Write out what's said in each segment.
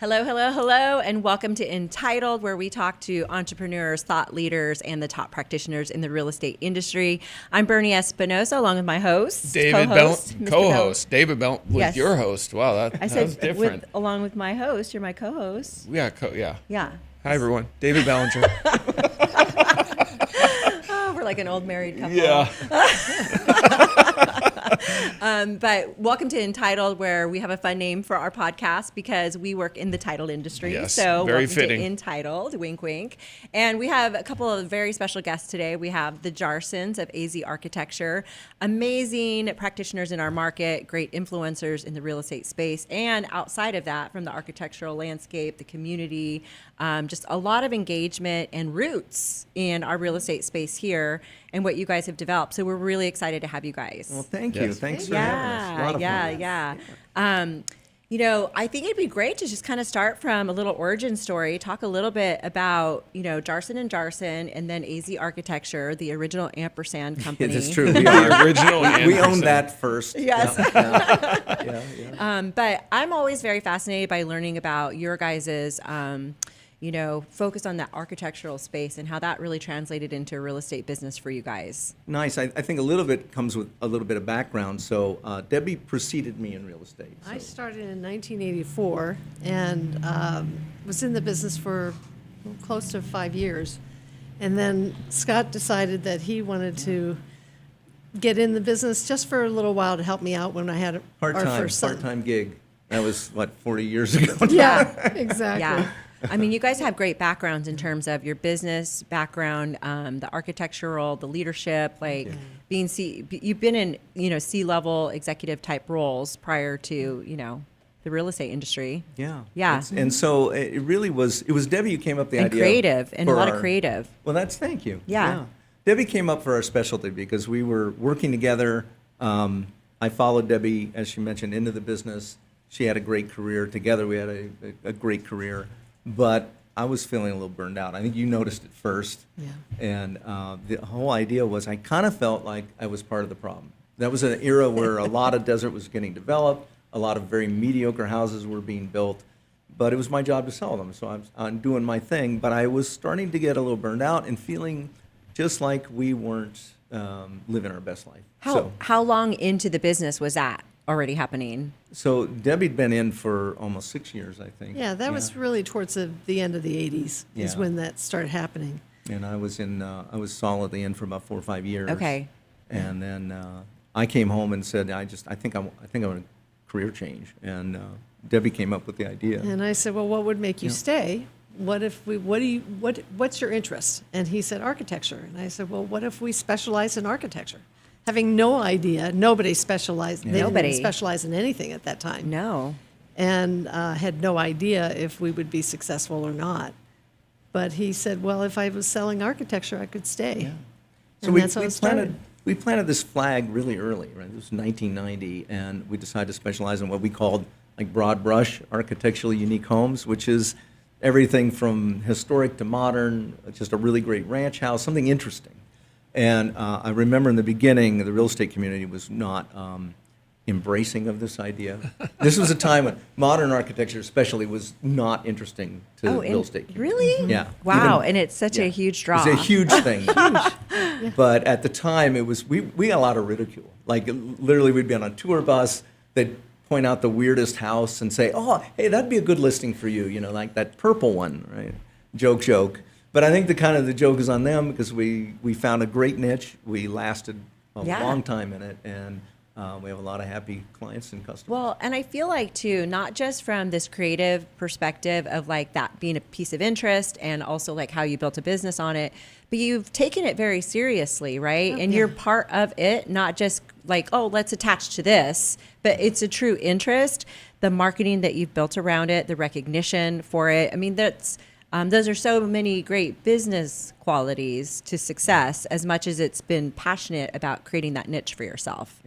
Hello, hello, hello, and welcome to Entitled, where we talk to entrepreneurs, thought leaders, and the top practitioners in the real estate industry. I'm Bernie Espinosa, along with my host, David co-host, Bell, co-host. David Bell was Yes. your host. Wow, that was different. Along with my host, you're my co-host. Yeah, Yeah. Hi, everyone. David Ballinger. Oh, we're like an old married couple. Yeah. But welcome to Entitled, where we have a fun name for our podcast because we work in the title industry. Yes, so very welcome fitting. to Entitled, wink, wink. And we have a couple of very special guests today. We have the Jarsons of AZ Architecture, amazing practitioners in our market, great influencers in the real estate space, and outside of that, from the architectural landscape, the community, just a lot of engagement and roots in our real estate space here and what you guys have developed. So we're really excited to have you guys. Well, thank you. Yes. Thanks for having us. A lot of fun. Yeah. I think it'd be great to just kind of start from a little origin story, talk a little bit about, Jarson and Jarson, and then AZ Architecture, the original ampersand company. Yeah, that's true. We The are. original We Anderson. own that first. Yes. Yeah. But I'm always very fascinated by learning about your guys's, focus on that architectural space and how that really translated into a real estate business for you guys. Nice. I think a little bit comes with a little bit of background. So Debbie preceded me in real estate. I So. started in 1984 and was in the business for close to 5 years. And then Scott decided that he wanted to get in the business just for a little while to help me out when I had our first son. Part-time gig. That was, 40 years ago? Yeah, exactly. Yeah. I mean, you guys have great backgrounds in terms of your business background, the architectural, the leadership, you've been in, C-level executive type roles prior to, the real estate industry. Yeah. Yeah. And so it really was, it was Debbie who came up with the And idea. creative, and a for lot of creative. Well, thank you. Yeah. Debbie came up for our specialty because we were working together. I followed Debbie, as she mentioned, into the business. She had a great career. Together we had a great career. But I was feeling a little burned out. I think you noticed it first. Yeah. And the whole idea was I kind of felt like I was part of the problem. That was an era where a lot of desert was getting developed, a lot of very mediocre houses were being built, but it was my job to sell them. So I'm doing my thing, but I was starting to get a little burned out and feeling just like we weren't living our best life. How long into the business was that already happening? So Debbie'd been in for almost 6 years, I think. Yeah, that was really towards the end of the 80s is Yeah. when that started happening. And I was solidly in for about 4 or 5 years. Okay. And then I came home and said, I think I want a career change. And Debbie came up with the idea. And I said, well, what would make you Yeah. stay? What's your interest? And he said, architecture. And I said, well, what if we specialize in architecture? Having no idea, nobody specialized. They Nobody. didn't specialize in anything at that time. No. And had no idea if we would be successful or not. But he said, well, if I was selling architecture, I could stay. Yeah. So And we, that's how we it started. planted this flag really early, right? It was 1990, and we decided to specialize in what we called broad brush architecturally unique homes, which is everything from historic to modern, just a really great ranch house, something interesting. And I remember in the beginning, the real estate community was not embracing of this idea. This was a time when modern architecture especially was not interesting to the real estate community. Really? Yeah. Wow, Even- and it's such a yeah. huge draw. It was a huge thing. But at the time, it was we got a lot of ridicule. Like literally, we'd be on a tour bus. They'd point out the weirdest house and say, "Oh, hey, that'd be a good listing for you." Like that purple one, right? Joke. But I think the joke is on them because we found a great niche. We lasted a Yeah. long time in it, and we have a lot of happy clients and customers. Well, and I feel like too, not just from this creative perspective of that being a piece of interest and also how you built a business on it, but you've taken it very seriously, right? Oh, and yeah. you're part of it, not just let's attach to this, but it's a true interest. The marketing that you've built around it, the recognition for it. I mean, those are so many great business qualities to success as much as it's been passionate about creating that niche for yourself.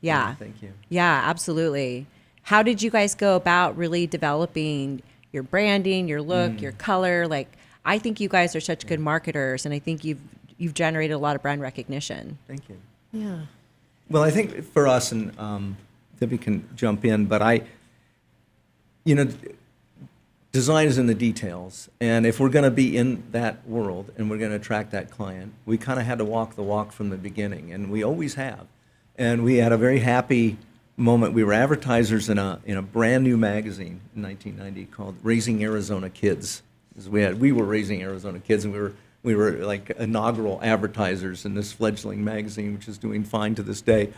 Yeah. Thank you. Yeah, absolutely. How did you guys go about really developing your branding, your look, your color? I think you guys are such good marketers, and I think you've generated a lot of brand recognition. Thank you. Yeah. Well, I think for us, and Debbie can jump in, but design is in the details. And if we're going to be in that world and we're going to attract that client, we kind of had to walk the walk from the beginning, and we always have. And we had a very happy moment. We were advertisers in a brand new magazine in 1990 called Raising Arizona Kids. We were raising Arizona kids, and we were like inaugural advertisers in this fledgling magazine, which is doing fine to this day.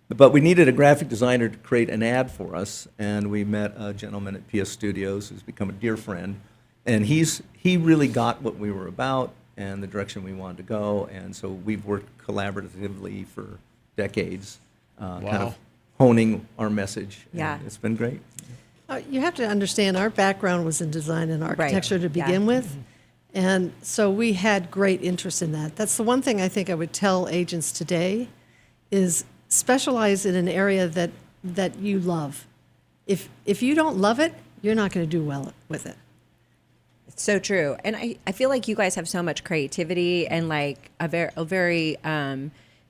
But we needed a graphic designer to create an ad for us, and we met a gentleman at PS Studios who's become a dear friend, and he really got what we were about and the direction we wanted to go, and so we've worked collaboratively for decades, kind of honing our message. Yeah. It's been great. You have to understand, our background was in design and architecture to begin with, and so we had great interest in that. That's the one thing I think I would tell agents today is specialize in an area that you love. If you don't love it, you're not going to do well with it. It's so true. And I feel like you guys have so much creativity and like a very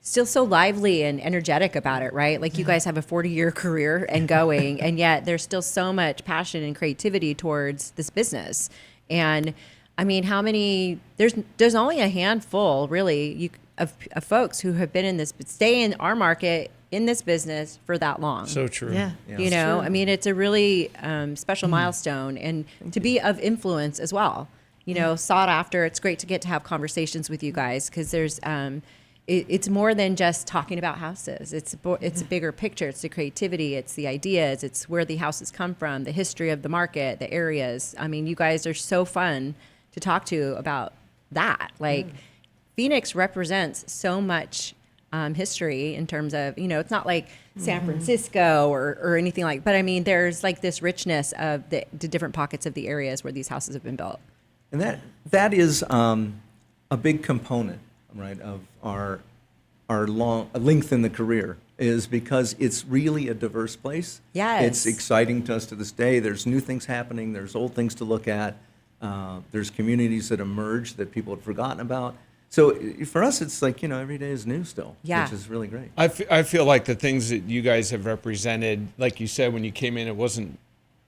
still so lively and energetic about it, right? Like you guys have a 40-year career and going, and yet there's still so much passion and creativity towards this business. And I mean, how many, there's only a handful really of folks who have been in this, stay in our market, in this business for that long. So true. Yeah. You know, I mean, it's a really special milestone, and to be of influence as well. You know, sought after. It's great to get to have conversations with you guys because there's, it's more than just talking about houses. It's a bigger picture. It's the creativity. It's the ideas. It's where the houses come from, the history of the market, the areas. I mean, you guys are so fun to talk to about that. Like, Phoenix represents so much history in terms of, you know, it's not like San Francisco or anything like, but I mean, there's like this richness of the different pockets of the areas where these houses have been built. And that is a big component, right, of our length in the career, is because it's really a diverse place. Yes. It's exciting to us to this day. There's new things happening. There's old things to look at. There's communities that emerge that people had forgotten about. So for us, it's like, you know, every day is new still, which is really great. I feel like the things that you guys have represented, like you said, when you came in, it wasn't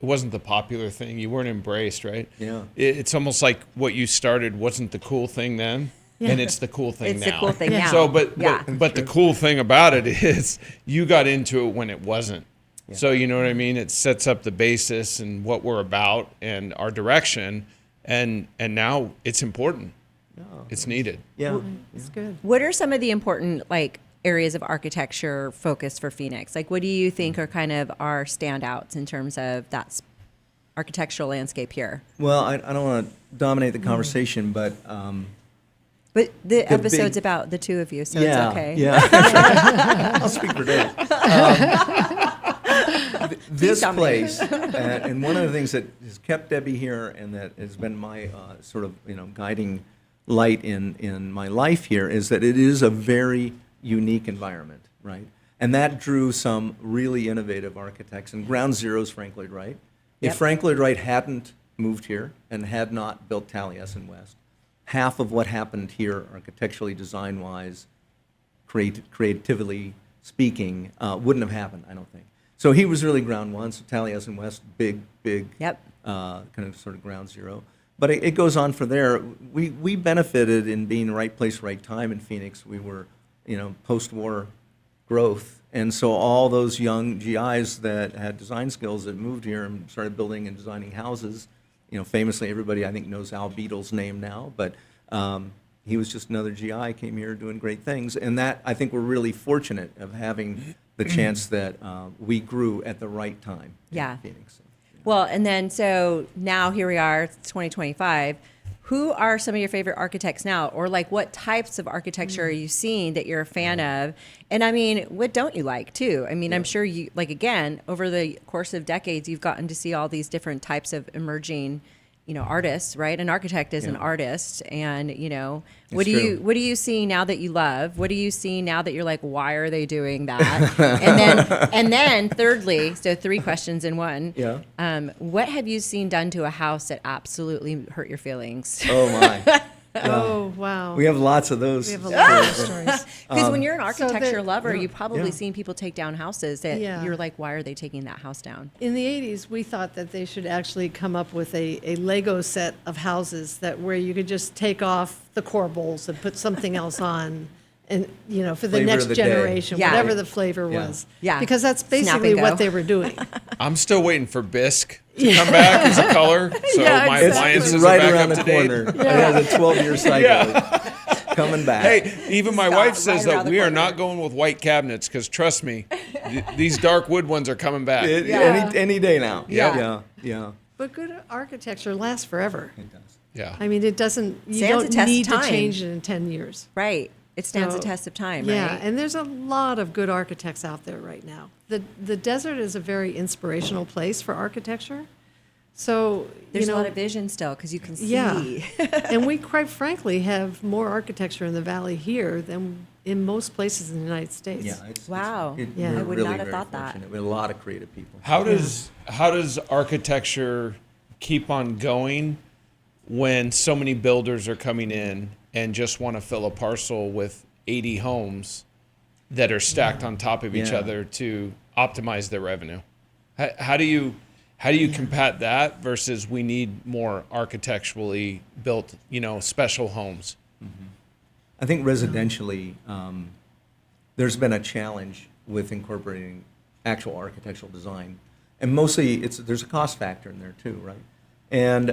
the popular thing. You weren't embraced, right? Yeah. It's almost like what you started wasn't the cool thing then, and it's the cool thing It's now. the cool thing now. So, but the cool thing about it is you got into it when it wasn't. Yeah. So you know what I mean? It sets up the basis and what we're about and our direction, and now it's important. It's needed. Yeah. It's good. What are some of the important like areas of architecture focus for Phoenix? Like, what do you think are kind of our standouts in terms of that architectural landscape here? Well, I don't want to dominate the conversation, but the episode's about the two of you, so it's okay. Yeah. I'll speak for Dave. This place, and one of the things that has kept Debbie here and that has been my sort of, you know, guiding light in my life here, is that it is a very unique environment, right? And that drew some really innovative architects, and ground zero is Frank Lloyd Wright. Yep. If Frank Lloyd Wright hadn't moved here and had not built Taliesin West, half of what happened here architecturally, design-wise, creatively speaking, wouldn't have happened, I don't think. So he was really ground one, so Taliesin West, big, Yep. kind of sort of ground zero. But it goes on from there. We benefited in being right place, right time in Phoenix. We were, you know, post-war growth. And so all those young GIs that had design skills that moved here and started building and designing houses, you know, famously everybody I think knows Al Beadle's name now, but he was just another GI, came here doing great things. And that, I think we're really fortunate of having the chance that we grew at the right time in Phoenix. So. Well, and then so now here we are, it's 2025. Who are some of your favorite architects now? Or like what types of architecture are you seeing that you're a fan of? And I mean, what don't you like too? I mean, I'm sure you, like again, over the course of decades, you've gotten to see all these different types of emerging, you know, artists, right? An architect is an artist, and you know, what do you see now that you love? What do you see now that you're like, why are they doing that? and then thirdly, so three questions in one. Yeah. What have you seen done to a house that absolutely hurt your feelings? Oh my. Oh, wow. We have lots of those. We have a lot of stories. Because when you're an so architecture there- lover, you've probably yeah. seen people take down houses that Yeah. you're like, why are they taking that house down? In the 80s, we thought that they should actually come up with a Lego set of houses that where you could just take off the corbels and put something else on, and for the Flavor next of the day. generation, Yeah. whatever the flavor Yeah. was. Yeah. Because that's Snap and basically go. what they were doing. I'm still waiting for bisque to come back as a color, so Yeah, my exactly. appliances It's are right back around up the to date. corner. It has a 12-year cycle. Coming back. Hey, even my Scott, wife says right around that the we are corner. not going with white cabinets because trust me, these dark wood ones are coming back. Yeah. Any day now. Yeah. Yeah. But good architecture lasts forever. It does. Yeah. I mean, it doesn't, you Stands the don't test of need to time. change it in 10 years. Right. It stands the So, test of time, Yeah, right? and there's a lot of good architects out there right now. The desert is a very inspirational place for architecture. So, There's a lot of vision still because you can see. yeah. And we, quite frankly, have more architecture in the valley here than in most places in the United States. Yeah. Wow. Yeah. we're I would really not have very thought that. fortunate. We have a lot of creative people. How does architecture keep on going when so many builders are coming in and just want to fill a parcel with 80 homes that are stacked on top of each Yeah. other to optimize their revenue? How do you combat that versus we need more architecturally built, special homes? I think residentially, there's been a challenge with incorporating actual architectural design. And mostly there's a cost factor in there too, right? And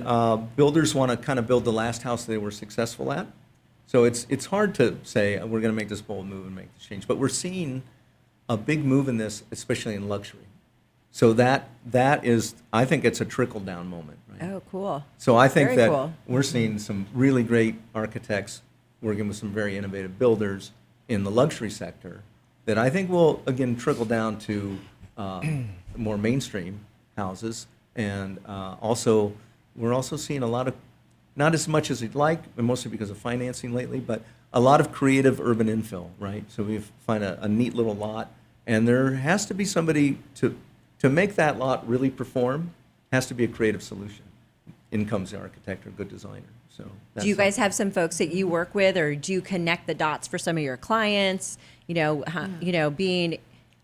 builders want to kind of build the last house they were successful at. So it's hard to say we're going to make this bold move and make this change. But we're seeing a big move in this, especially in luxury. So that is, I think it's a trickle-down moment, right? Oh, cool. So I think Very that cool. we're seeing some really great architects working with some very innovative builders in the luxury sector that I think will, again, trickle down to more mainstream houses. And we're also seeing a lot of, not as much as we'd like, and mostly because of financing lately, but a lot of creative urban infill, right? So we find a neat little lot, and there has to be somebody to make that lot really perform, has to be a creative solution. In comes the architect or good designer. So Do you that's guys have some folks that you work with, or do you connect the dots for some of your clients? Being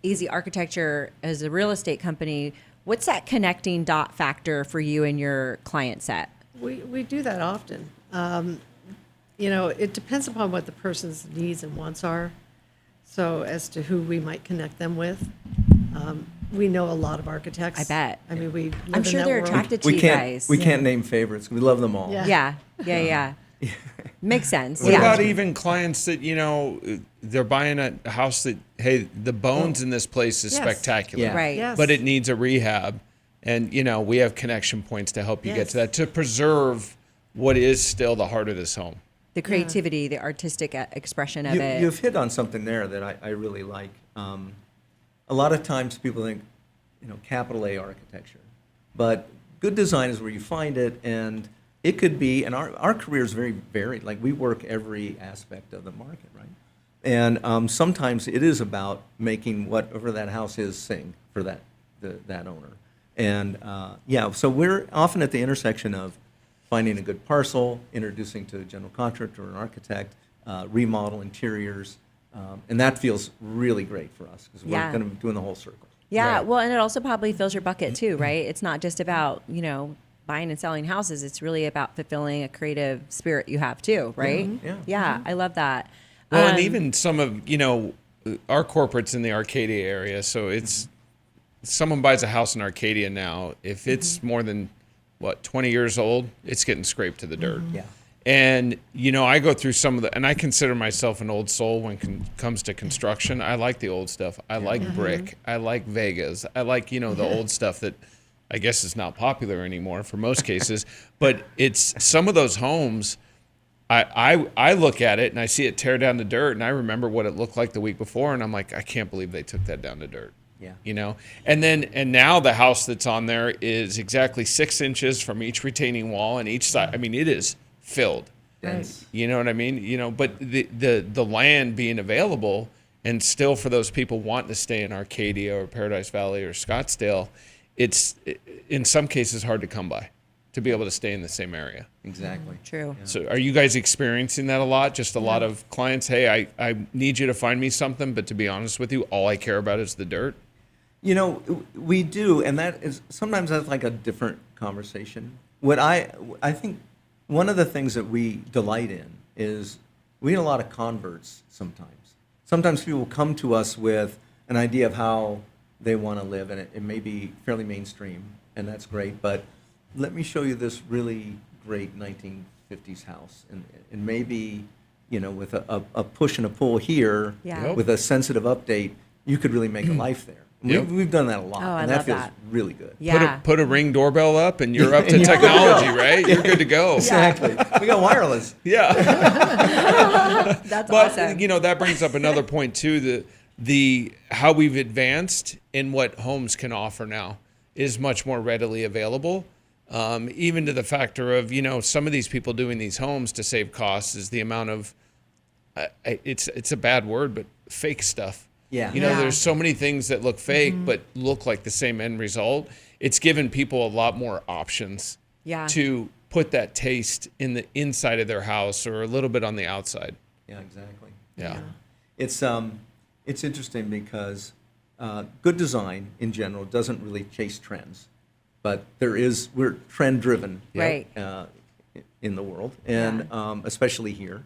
AZ Architecture as a real estate company, what's that connecting dot factor for you and your client set? We do that often. It depends upon what the person's needs and wants are. So as to who we might connect them with. We know a lot of architects. I bet. I mean, we live I'm in sure that they're world. attracted to we you can't guys. we can't name favorites. We love them all. Yeah. Yeah. Makes sense. What yeah. about even clients that, they're buying a house that, hey, the bones in this place is Yes. spectacular. Yeah. Right. Yes. But it needs a rehab. And, we have connection points to help you get to that, to preserve what is still the heart of this home. The creativity, the artistic expression of it. You've hit on something there that I really like. A lot of times people think, capital A architecture. But good design is where you find it, and it could be, and our career is very varied. Like, we work every aspect of the market, right? And sometimes it is about making whatever that house is sing for that owner. And so we're often at the intersection of finding a good parcel, introducing to a general contractor or an architect, remodel interiors, and that feels really great for us because we're Yeah. going to be doing the whole circle. Yeah, Right. well, and it also probably fills your bucket too, right? It's not just about, buying and selling houses. It's really about fulfilling a creative spirit you have too, right? Yeah. Yeah, I love that. Well, and even some of, our corporate's in the Arcadia area, so it's, someone buys a house in Arcadia now, if it's more than, 20 years old, it's getting scraped to the dirt. Yeah. And, I go through some of and I consider myself an old soul when it comes to construction. I like the old stuff. I like brick. I like Vegas. I like, the old stuff that I guess is not popular anymore for most cases. But it's some of those homes, I look at it and I see it tear down to dirt, and I remember what it looked like the week before, and I'm like, I can't believe they took that down to dirt. Yeah. And now the house that's on there is exactly 6 inches from each retaining wall and each side. I mean, it is filled. Dense. You know what I mean? But the land being available, and still for those people wanting to stay in Arcadia or Paradise Valley or Scottsdale, it's in some cases hard to come by. to be able to stay in the same area. Exactly. True. So are you guys experiencing that a lot? Just a lot of clients, hey, I need you to find me something, but to be honest with you, all I care about is the dirt. You know, we do, and that is sometimes that's like a different conversation. What I think one of the things that we delight in is we get a lot of converts sometimes. Sometimes people come to us with an idea of how they want to live, and it may be fairly mainstream, and that's great, but let me show you this really great 1950s house, and maybe, you know, with a push and a pull here, Yeah. Yep. with a sensitive update, you could really make a life there. Yep. We've done that a lot, Oh, I and that love feels that. really good. Yeah. Put a Ring doorbell up and you're up to technology, right? You're good to go. Exactly. We got wireless. Yeah. That's But awesome. you know, that brings up another point too, the how we've advanced in what homes can offer now is much more readily available. Even to the factor of, you know, some of these people doing these homes to save costs is the amount of it's a bad word, but fake stuff. Yeah. You know, Yeah. there's so many things that look fake but look like the same end result. It's given people a lot more options Yeah. to put that taste in the inside of their house or a little bit on the outside. Yeah, exactly. Yeah. It's interesting because good design in general doesn't really chase trends, but we're trend driven, Right. in the world, and especially here.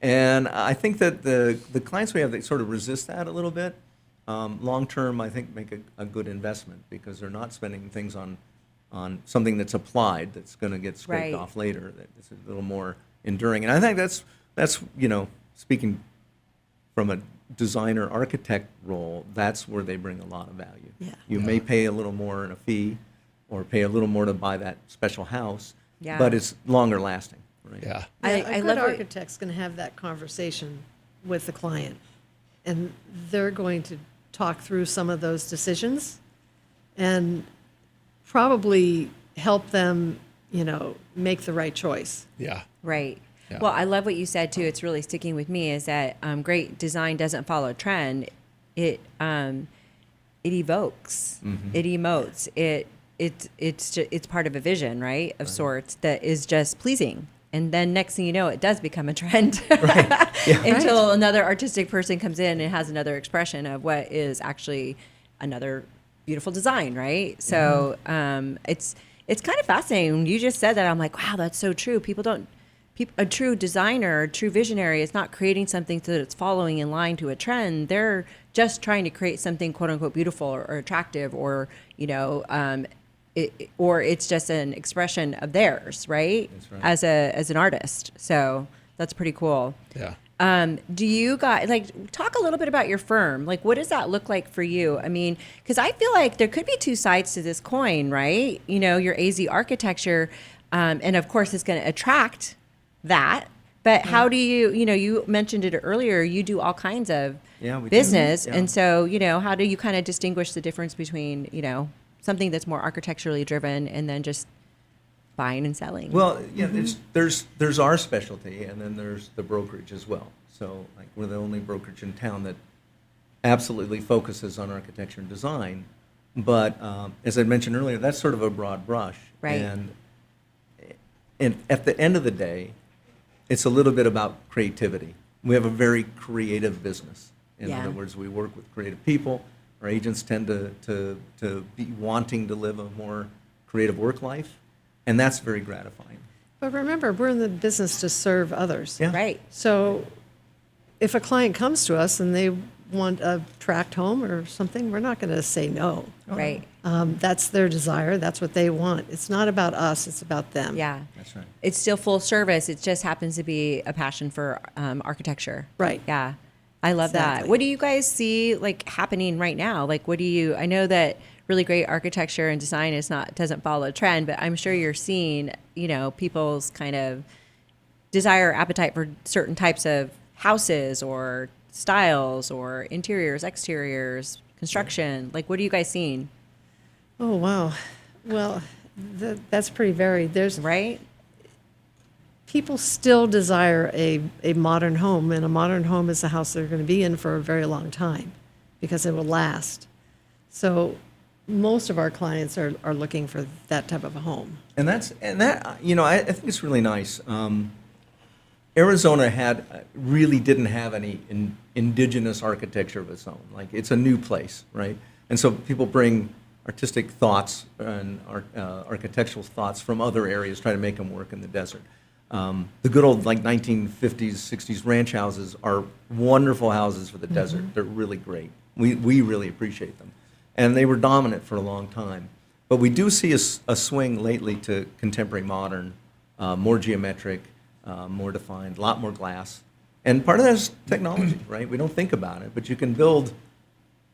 And I think that the clients we have that sort of resist that a little bit, long term, I think make a good investment because they're not spending things on something that's applied that's going to get scraped Right. off later. That it's a little more enduring. And I think that's you know, speaking from a designer architect role, that's where they bring a lot of value. Yeah. You may pay a little more in a fee, or pay a little more to buy that special house, Yeah. but it's longer lasting. Right? Yeah. I A good love what- architect's going to have that conversation with the client, and they're going to talk through some of those decisions and probably help them, you know, make the right choice. Yeah. Right. Yeah. Well, I love what you said too. It's really sticking with me is that great design doesn't follow trend. It evokes, it emotes, it's part of a vision, right, of sorts that is just pleasing. And then next thing you know, it does become a trend until another artistic person comes in and has another expression of what is actually another beautiful design, right? So it's kind of fascinating. When you just said that, I'm like, wow, that's so true. A true designer, a true visionary is not creating something so that it's following in line to a trend. They're just trying to create something quote unquote beautiful or attractive, or or it's just an expression of theirs, right? That's right. As an artist. So that's pretty cool. Yeah. Do you guys talk a little bit about your firm? Like, what does that look like for you? I mean, because I feel like there could be two sides to this coin, right? You know, your AZ architecture, and of course, it's going to attract that. But how do you mentioned it earlier, you do all kinds of Yeah, we do. business. Yeah. And so, how do you kind of distinguish the difference between, something that's more architecturally driven and then just buying and selling? Well, yeah, there's our specialty, and then there's the brokerage as well. So, like, we're the only brokerage in town that absolutely focuses on architecture and design. But as I mentioned earlier, that's sort of a broad brush. Right. And at the end of the day, it's a little bit about creativity. We have a very creative business. In Yeah. other words, we work with creative people. Our agents tend to be wanting to live a more creative work life, and that's very gratifying. But remember, we're in the business to serve others. Yeah. Right. So if a client comes to us and they want a tract home or something, we're not going to say no. Right. That's their desire. That's what they want. It's not about us. It's about them. Yeah. That's right. It's still full service. It just happens to be a passion for architecture. Right. Yeah. I love that. Exactly. What do you guys see happening right now? I know that really great architecture and design doesn't follow a trend, but I'm sure you're seeing, people's kind of desire, appetite for certain types of houses or styles or interiors, exteriors, construction. What are you guys seeing? Oh, wow. Well, that's pretty varied. There's Right? people still desire a modern home, and a modern home is a house they're going to be in for a very long time because it will last. So most of our clients are looking for that type of a home. And that I think it's really nice. Arizona really didn't have any indigenous architecture of its own. Like, it's a new place, right? And so people bring artistic thoughts and architectural thoughts from other areas, try to make them work in the desert. The good old, like, 1950s, 60s ranch houses are wonderful houses for the desert. They're really great. We really appreciate them. And they were dominant for a long time. But we do see a swing lately to contemporary modern, more geometric, more defined, a lot more glass. And part of that is technology, right? We don't think about it, but you can build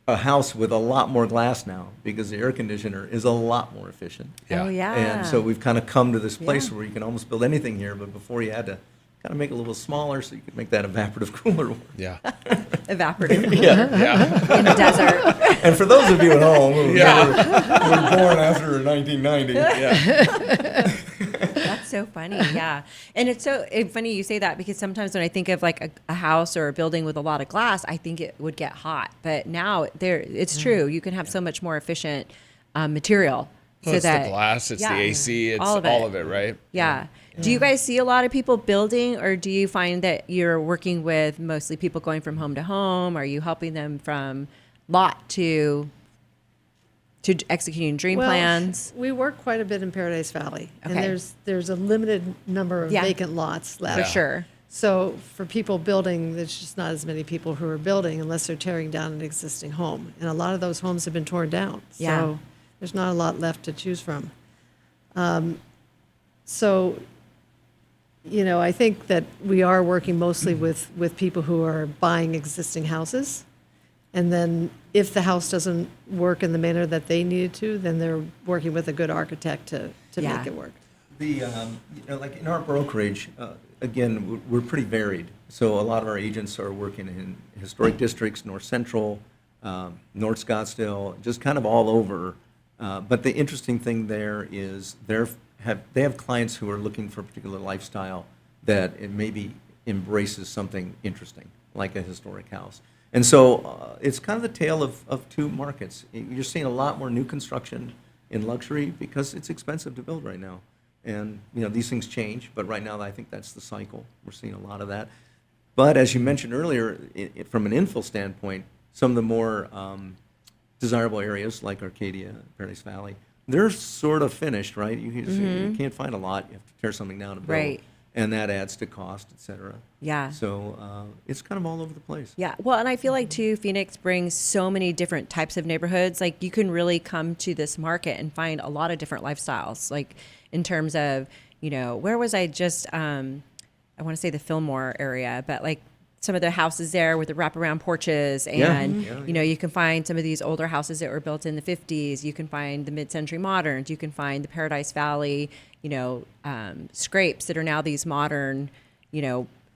a house with a lot more glass now because the air conditioner is a lot more efficient. Oh, yeah. And so we've kind of come to this place Yeah. where you can almost build anything here, but before you had to kind of make it a little smaller so you could make that evaporative cooler work. Yeah. Evaporative Yeah. in the desert. And for those of you at home who Yeah. were born after 1990, Yeah. That's so funny, yeah. And it's funny you say that because sometimes when I think of like a house or a building with a lot of glass, I think it would get hot. But now it's true. You can have so much more efficient material. Well, it's the glass, it's the AC, it's all of it, right? Yeah. Do you guys see a lot of people building, or do you find that you're working with mostly people going from home to home? Are you helping them from lot to executing dream plans? We work quite a bit in Paradise Valley, Okay. and there's a limited number of Yeah. vacant lots left. For sure. So for people building, there's just not as many people who are building unless they're tearing down an existing home. And a lot of those homes have been torn down. Yeah. So there's not a lot left to choose from. So, I think that we are working mostly with people who are buying existing houses. And then if the house doesn't work in the manner that they need it to, then they're working with a good architect to Yeah. make it work. Like in our brokerage, again, we're pretty varied. So a lot of our agents are working in historic districts, North Central, North Scottsdale, just kind of all over. But the interesting thing there is they have clients who are looking for a particular lifestyle that it maybe embraces something interesting, like a historic house. And so it's kind of the tale of two markets. You're seeing a lot more new construction in luxury because it's expensive to build right now. And, these things change, but right now I think that's the cycle. We're seeing a lot of that. But as you mentioned earlier, from an infill standpoint, some of the more desirable areas like Arcadia, Paradise Valley, they're sort of finished, right? You can't find a lot. You have to tear something down to build. Right. And that adds to cost, et cetera. Yeah. So it's kind of all over the place. Yeah. Well, and I feel like too, Phoenix brings so many different types of neighborhoods. Like you can really come to this market and find a lot of different lifestyles. Like in terms of, where was I just, I want to say the Fillmore area, but like some of the houses there with the wraparound porches and, you can find some of these older houses that were built in the 50s. You can find the mid-century moderns. You can find the Paradise Valley, scrapes that are now these modern,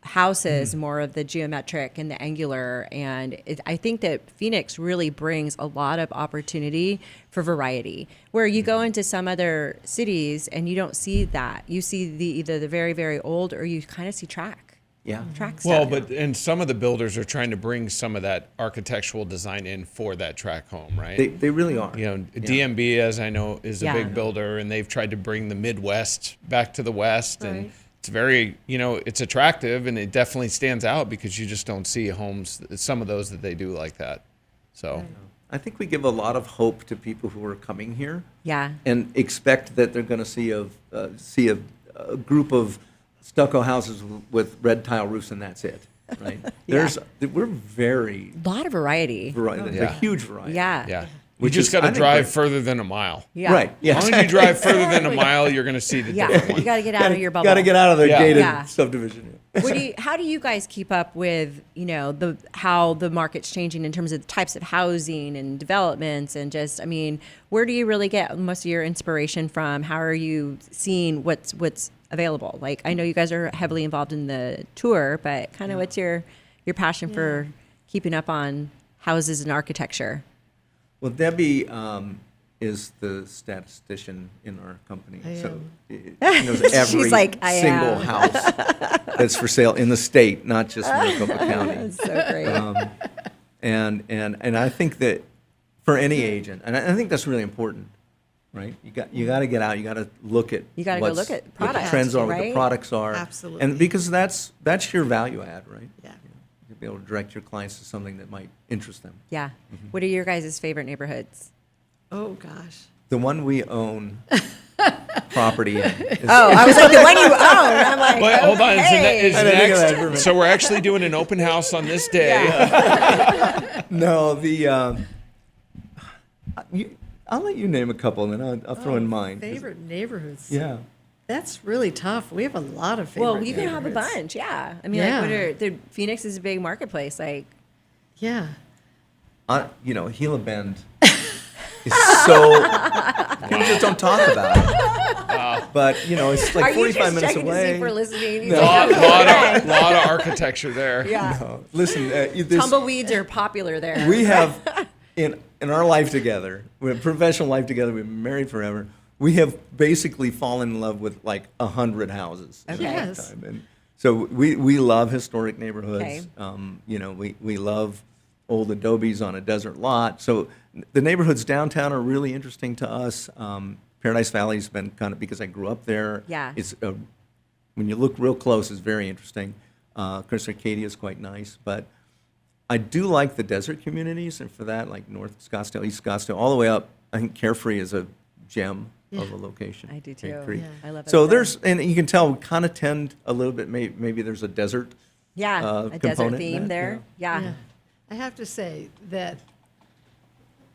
houses, more of the geometric and the angular. And I think that Phoenix really brings a lot of opportunity for variety, where you go into some other cities and you don't see that. You see either the very, very old or you kind of see track stuff. Well, and some of the builders are trying to bring some of that architectural design in for that track home, right? They really are. DMB, as I know, is a Yeah. big builder, and they've tried to bring the Midwest back to the West, and Right. it's very, it's attractive, and it definitely stands out because you just don't see homes, some of those that they do like that. So, I think we give a lot of hope to people who are coming here. Yeah. And expect that they're going to see a group of stucco houses with red tile roofs, and that's it, right? We're very A lot of variety. variety. Yeah. A huge variety. Yeah. yeah. You Which just is, got I to think, drive great. further than a mile. Yeah. Right. Yeah. As long as you drive further than a mile, you're going to see the Yeah. different You one. got to get out of your bubble. Got to get out of the Yeah. gated Yeah. subdivision. How do you guys keep up with, how the market's changing in terms of the types of housing and developments and just, where do you really get most of your inspiration from? How are you seeing what's available? Like, I know you guys are heavily involved in the tour, but kind of what's your passion for keeping up on houses and architecture? Well, Debbie is the statistician in our company. I So am. she knows every She's like, "I single am." house that's for sale in the state, not just Maricopa County. That's so great. And I think that for any agent, and I think that's really important, right? You got to get out. You got to look at. You gotta go look at what products, the trends are, what the right? products are, Absolutely. and because that's your value add, right? Yeah. You'll be able to direct your clients to something that might interest them. Yeah. What are your guys' favorite neighborhoods? Oh, gosh. The one we own property in. Is, Oh, I was like, the one you own. I'm like, Wait, hold on. okay. I didn't think of that for a minute. So we're actually doing an open house on this day. No, I'll let you name a couple, and then I'll throw in mine. Favorite neighborhoods. Yeah. That's really tough. We have a lot of favorite Well, you can have a neighborhoods. bunch, yeah. I mean, Yeah. like, Phoenix is a big marketplace. Like, Yeah. Gila Bend is so people just don't talk about it. But it's like are you 45 just minutes checking to see away. if we're listening? No. lot of architecture there. Yeah. No, listen, Tumbleweeds are popular there. we have in our life together, we have professional life together. We've been married forever. We have basically fallen in love with like 100 houses in Okay. a Yes. lifetime. And so we love historic neighborhoods. Okay. We love old adobes on a desert lot. So the neighborhoods downtown are really interesting to us. Paradise Valley's been kind of, because I grew up there. Yeah. It's when you look real close, it's very interesting. Chris Arcadia is quite nice, but I do like the desert communities, and for that, like North Scottsdale, East Scottsdale, all the way up. I think Carefree is a gem of a location. I do too. Carefree. Yeah. I love it. So and you can tell we kind of tend a little bit. Maybe there's a desert. Yeah, a desert component in theme that, there. Yeah. Yeah. I have to say that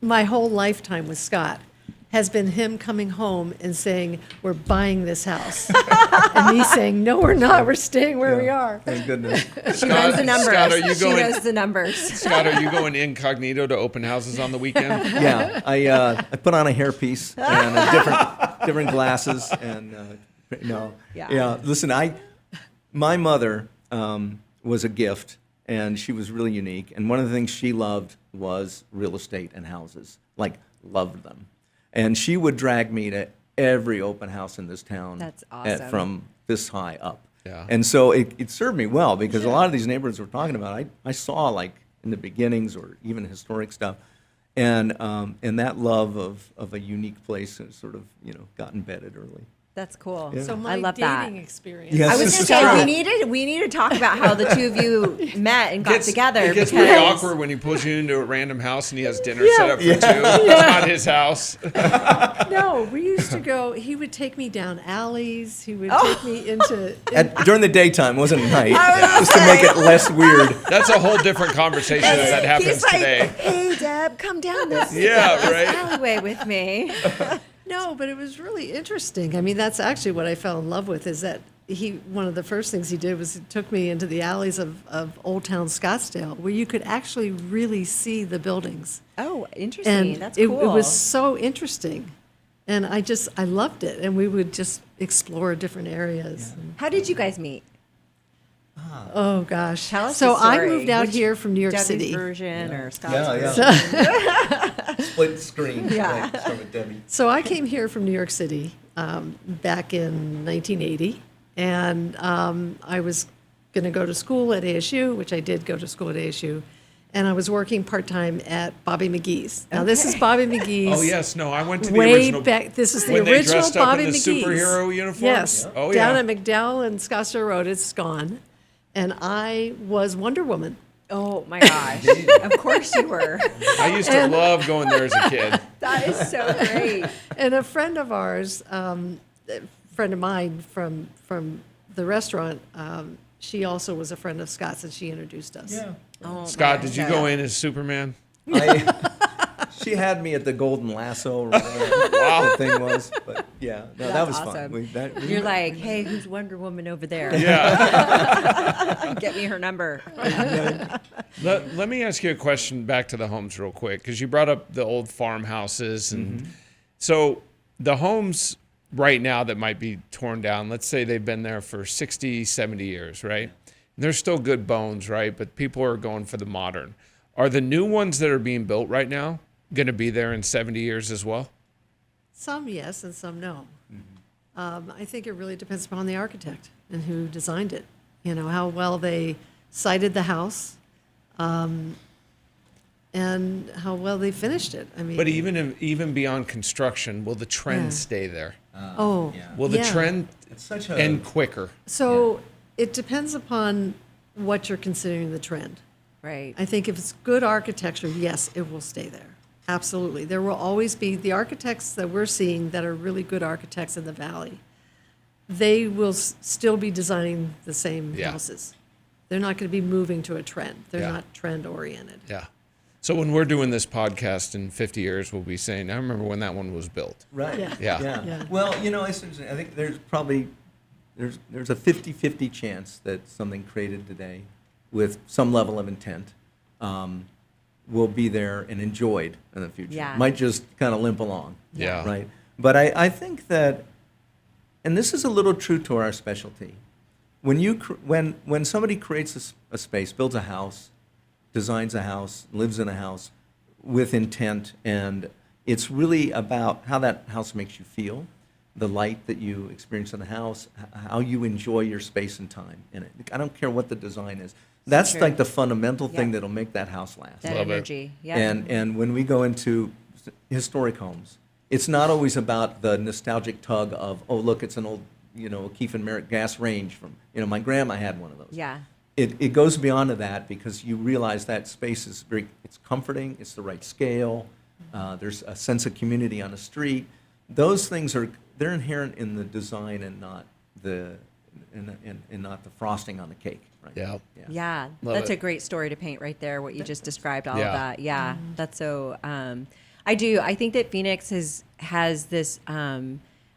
my whole lifetime with Scott has been him coming home and saying, we're buying this house. And me saying, no, we're not. We're staying where we are. Thank goodness. She knows the numbers. Scott, are you She going- knows the numbers. Scott, are you going incognito to open houses on the weekend? Yeah, I put on a hairpiece and different glasses and no. Yeah. Listen, my mother was a gift, and she was really unique. And one of the things she loved was real estate and houses, like loved them. And she would drag me to every open house in this town. That's awesome. From this high up. Yeah. And so it served me well, because a lot of these neighborhoods we're talking about, I saw like in the beginnings or even historic stuff. And that love of a unique place has sort of, got embedded early. That's cool. So my I love that. dating experience. Yes. I was This going to is say true. we need to talk about how the two of you met and got together. It gets because pretty awkward when he pulls you into a random house and he has dinner set up for two. It's not his house. No, we used to go, he would take me down alleys. He would Oh. take me into, During the daytime, wasn't night, I was gonna just to make it less weird. That's a whole different conversation if that happens He's like, today. hey, Deb, come down this, Yeah, this right. alleyway with me. no, but it was really interesting. I mean, that's actually what I fell in love with, is that one of the first things he did was he took me into the alleys of Old Town Scottsdale, where you could actually really see the buildings. Oh, interesting. And That's it, cool. it was so interesting. And I loved it. And we would just explore different areas. How did you guys meet? Oh, gosh. Tell us so the story. I moved out Which here from New York Debbie's City. version or Scott's Yeah, version? yeah. Split screen. Yeah. Like, start with Debbie. So I came here from New York City back in 1980. And I was going to go to school at ASU, which I did go to school at ASU. And I was working part-time at Bobby McGee's. Now, this is Bobby McGee's. Oh, yes. No, I went to the Way original. back. This is the when they original dressed up Bobby in the McGee's. superhero uniforms? Yes. Oh, Down yeah. at McDowell and Scottsdale Road. It's gone. And I was Wonder Woman. Oh my gosh! Of course you were. I used to love going there as a kid. That is so great. And a friend of ours, a friend of mine from the restaurant, she also was a friend of Scott's, and she introduced us. Yeah. Oh, Scott, my did you gosh. go in as Superman? She had me at the Golden Lasso, or whatever the thing was. But yeah, no, that That's was awesome. fun. You're like, hey, who's Wonder Woman over there? Yeah. Get me her number. Let me ask you a question back to the homes real quick, because you brought up the old farmhouses. And so the homes right now that might be torn down, let's say they've been there for 60, 70 years, right? And they're still good bones, right? But people are going for the modern. Are the new ones that are being built right now going to be there in 70 years as well? Some yes, and some no. I think it really depends upon the architect and who designed it. You know, how well they sited the house. and how well they finished it. I mean, But even beyond construction, will the trend Yeah. stay there? Yeah. Will the Yeah. trend It's such a end quicker? So it depends upon what you're considering the trend. Right. I think if it's good architecture, yes, it will stay there. Absolutely. There will always be the architects that we're seeing that are really good architects in the valley. They will still be designing the same Yeah. houses. They're not going to be moving to a trend. They're Yeah. not trend oriented. Yeah. So when we're doing this podcast in 50 years, we'll be saying, I remember when that one was built. Right. Yeah. Yeah. Yeah. Well, I think there's probably there's a 50-50 chance that something created today with some level of intent will be there and enjoyed in the future. Yeah. Might just kind of limp along. Yeah. Right. But I think that, and this is a little true to our specialty, when somebody creates a space, builds a house, designs a house, lives in a house with intent, and it's really about how that house makes you feel, the light that you experience in the house, how you enjoy your space and time in it. I don't care what the design is. That's true. like the fundamental thing Yeah. that'll make that house last. That Love it. energy. Yeah. And when we go into historic homes, it's not always about the nostalgic tug of, oh, look, it's an old, Keefe and Merritt gas range from, my grandma had one of those. Yeah. It goes beyond to that because you realize that space is it's comforting, it's the right scale, there's a sense of community on the street. Those things they're inherent in the design and not the not the frosting on the cake. Right? Yeah. Yeah, Love that's it. a great story to paint right there. What you just described, all Yeah. of that. Yeah, that's so. I do. I think that Phoenix has this.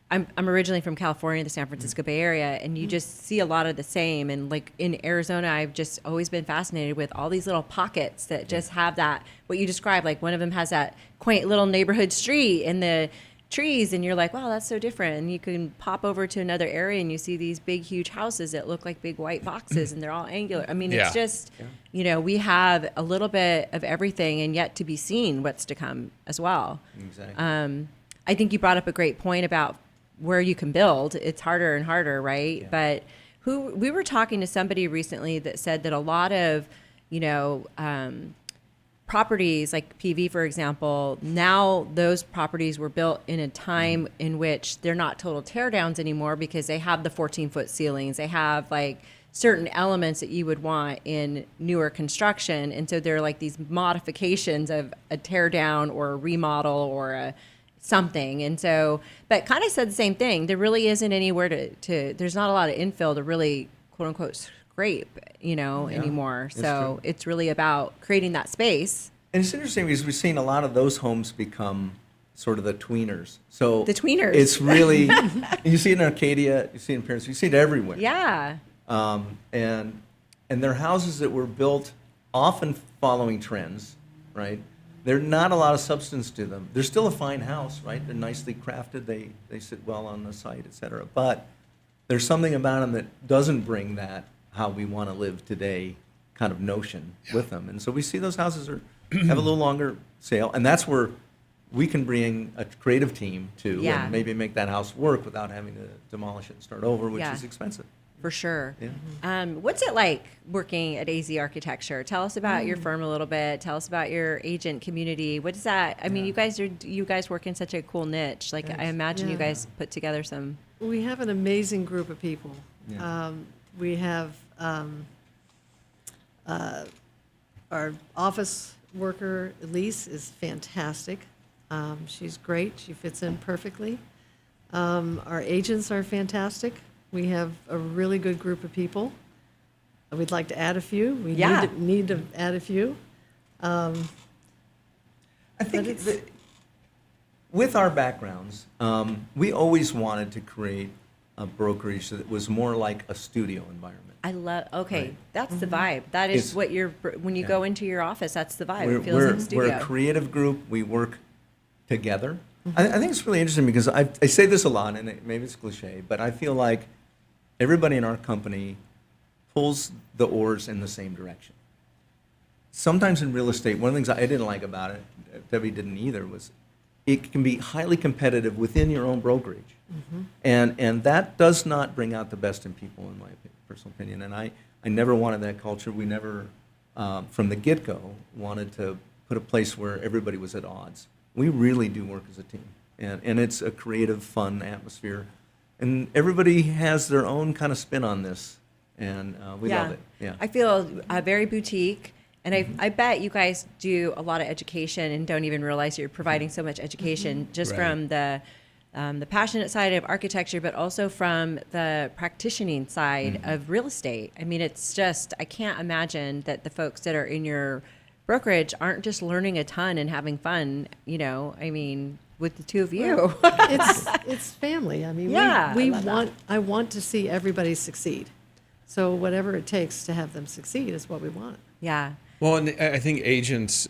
I'm originally from California, the San Francisco Bay Area, and you just see a lot of the same. And like in Arizona, I've just always been fascinated with all these little pockets that just have that. What you described, like one of them has that quaint little neighborhood street and the trees, and you're like, wow, that's so different. And you can pop over to another area and you see these big, huge houses that look like big white boxes, and they're all angular. I mean, Yeah. it's just, we have a little bit of everything, and yet to be seen what's to come as well. Exactly. I think you brought up a great point about where you can build. It's harder and harder, right? Yeah. But we were talking to somebody recently that said that a lot of, properties like PV, for example, now those properties were built in a time in which they're not total teardowns anymore because they have the 14-foot ceilings. They have like certain elements that you would want in newer construction. And so they're like these modifications of a tear down or a remodel or a something. And so, but kind of said the same thing. There really isn't anywhere to there's not a lot of infill to really quote unquote scrape, anymore. it's So true. it's really about creating that space. And it's interesting because we've seen a lot of those homes become sort of the tweeners. So The tweeners. It's really you see it in Arcadia, you see it in Paris, you see it everywhere. Yeah. And they're houses that were built often following trends, right? There's not a lot of substance to them. They're still a fine house, right? They're nicely crafted. They sit well on the site, et cetera. But there's something about them that doesn't bring that how we want to live today kind of notion with them. And so we see those houses have a little longer sale, and that's where we can bring a creative team to Yeah. and maybe make that house work without having to demolish it and start over, which Yeah. is expensive. For sure. Yeah. What's it like working at AZ Architecture? Tell us about your firm a little bit. Tell us about your agent community. What is that? I mean, you guys work in such a cool niche. Like I imagine you Yeah. guys put together some. We have an amazing group of people. Yeah. We have our office worker, Elise, is fantastic. She's great. She fits in perfectly. Our agents are fantastic. We have a really good group of people. We'd like to add a few. We Yeah. need to add a few. I think it's- that with our backgrounds, we always wanted to create a brokerage that was more like a studio environment. I love. Okay, Right. that's the vibe. That is It's- what when you yeah. go into your office. That's the vibe. We're, It feels we're, like a studio. we're a creative group. We work together. I think it's really interesting because I say this a lot, and maybe it's cliche, but I feel like everybody in our company pulls the oars in the same direction. Sometimes in real estate, one of the things I didn't like about it, Debbie didn't either, was it can be highly competitive within your own brokerage. And that does not bring out the best in people, in my personal opinion. And I never wanted that culture. We never, from the get-go, wanted to put a place where everybody was at odds. We really do work as a team, and it's a creative, fun atmosphere, and everybody has their own kind of spin on this, and we love it. Yeah, I feel very boutique. And I bet you guys do a lot of education and don't even realize you're providing so much education just Right. from the passionate side of architecture, but also from the practicing side of real estate. I mean, it's just, I can't imagine that the folks that are in your brokerage aren't just learning a ton and having fun, you know, I mean, with the two of you. It's family. I mean, Yeah, we I love that. I want to see everybody succeed. So whatever it takes to have them succeed is what we want. Yeah. Well, and I think agents,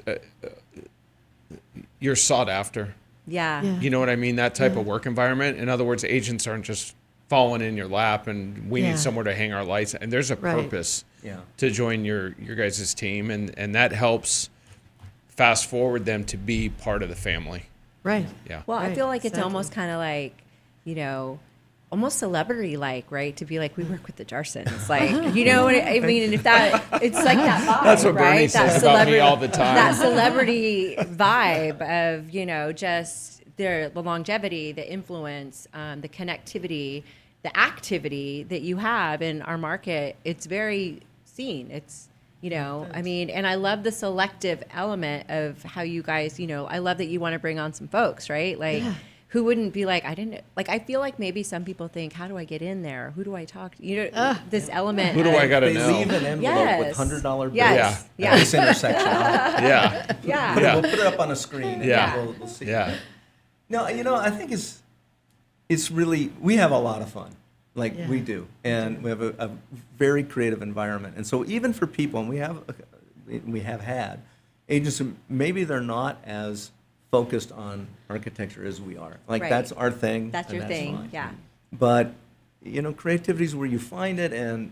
you're sought after. Yeah. Yeah. You know what I mean? That type of work environment. In other words, agents aren't just falling in your lap and we Yeah. need somewhere to hang our lights. And there's a Right. purpose Yeah. to join your guys' team. And that helps fast forward them to be part of the family. Right. Yeah. Well, I Right, feel like it's exactly. almost kind of like, you know, almost celebrity-like, right? To be like, we work with the Jarsons, like, you know what I mean? And if that, it's like that vibe, That's what right? Bernie says about me all the time. That celebrity vibe of, you know, just the longevity, the influence, the connectivity, the activity that you have in our market. It's very seen. It's, you know, I mean, and I love the selective element of how you guys, you know, I love that you want to bring on some folks, right? Like, Yeah. who wouldn't be like, I didn't, like, I feel like maybe some people think, how do I get in there? Who do I talk to? You know, this element. Who do I of- got to They know? leave an envelope Yes. with $100 bills Yes. at Yeah. this intersection. Yeah. Yeah. Yeah. We'll put it up on a screen. And Yeah. we'll see. Yeah. No, you know, I think it's really, we have a lot of fun, like Yeah. we do, and we have a very creative environment. And so even for people, and we have had agents who maybe they're not as focused on architecture as we are. Like Right. that's our thing. That's and your thing. fine. Yeah. But you know, creativity is where you find it, and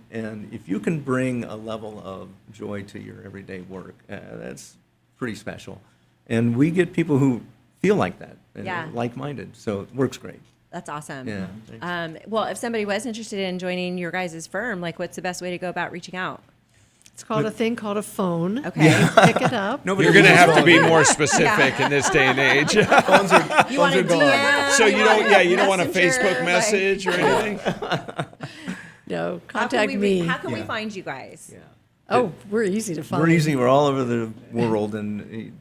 if you can bring a level of joy to your everyday work, that's pretty special. And we get people who feel like that, and Yeah. are like-minded, so it works great. That's awesome. Yeah. Well, if somebody was interested in joining your guys' firm, like, what's the best way to go about reaching out? It's called a thing called a phone. Okay. Pick it up. Nobody You're going to uses have to phones. be more specific in this day and age. Phones are, You want phones to are gone. DM? So you don't want a Messenger, Facebook like- message or anything? No, How can contact we me. How can we Yeah. find you guys? Yeah. Oh, we're easy to find. We're easy. We're all over the world, and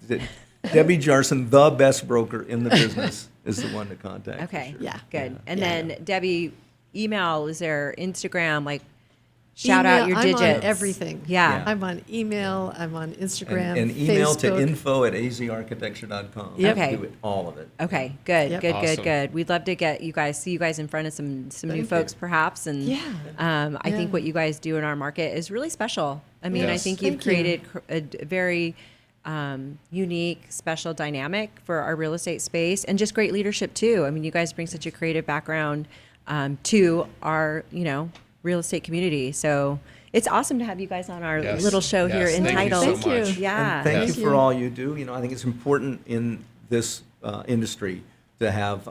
Debbie Jarson, the best broker in the business, is the one to contact. for Okay. sure. Yeah. Good. And Yeah. then Debbie, email, is there Instagram, like, shout out your digits. I'm on everything. Yeah. Yeah. I'm on email. I'm on Instagram. And email to Facebook. info@azarchitecture.com. Yep. Okay. Do it, all of it. Okay, good, Yep. good, Awesome. good, good. We'd love to see you guys in front of some new Thank you. folks, perhaps. And Yeah. I think Yeah. what you guys do in our market is really special. I mean, I Yes. think you've Thank you. created a very unique, special dynamic for our real estate space, and just great leadership too. I mean, you guys bring such a creative background to our, real estate community. So it's awesome to have you guys on our Yes. little show here Yes. entitled. Thank you so Thank much. you. Yeah. And thank Thank you for you. all you do. I think it's important in this industry to have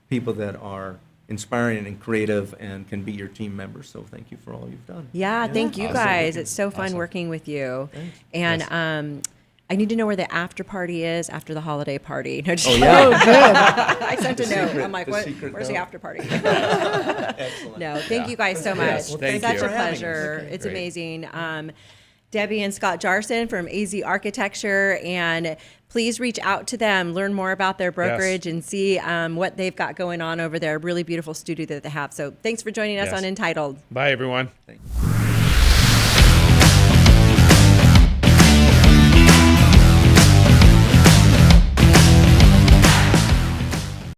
people that are inspiring and creative and can be your team members. So thank you for all you've done. Yeah, thank you Awesome. guys. It's so fun Awesome. working with you. Thanks. And Yes. I need to know where the after party is after the holiday party. No, just Oh, kidding. yeah. I sent a The note. secret- I'm like, the what? secret Where's the note. after party? Excellent. No, thank Yeah. you guys so much. Yes, thank Such you. a for having us. pleasure. Okay, It's great. amazing. Debbie and Scott Jarson from AZ Architecture, and please reach out to them, learn more about their brokerage, and see what they've got going on over there. Really beautiful studio that they have. So thanks for joining us Yes. on Entitled. Bye, everyone. Thank you.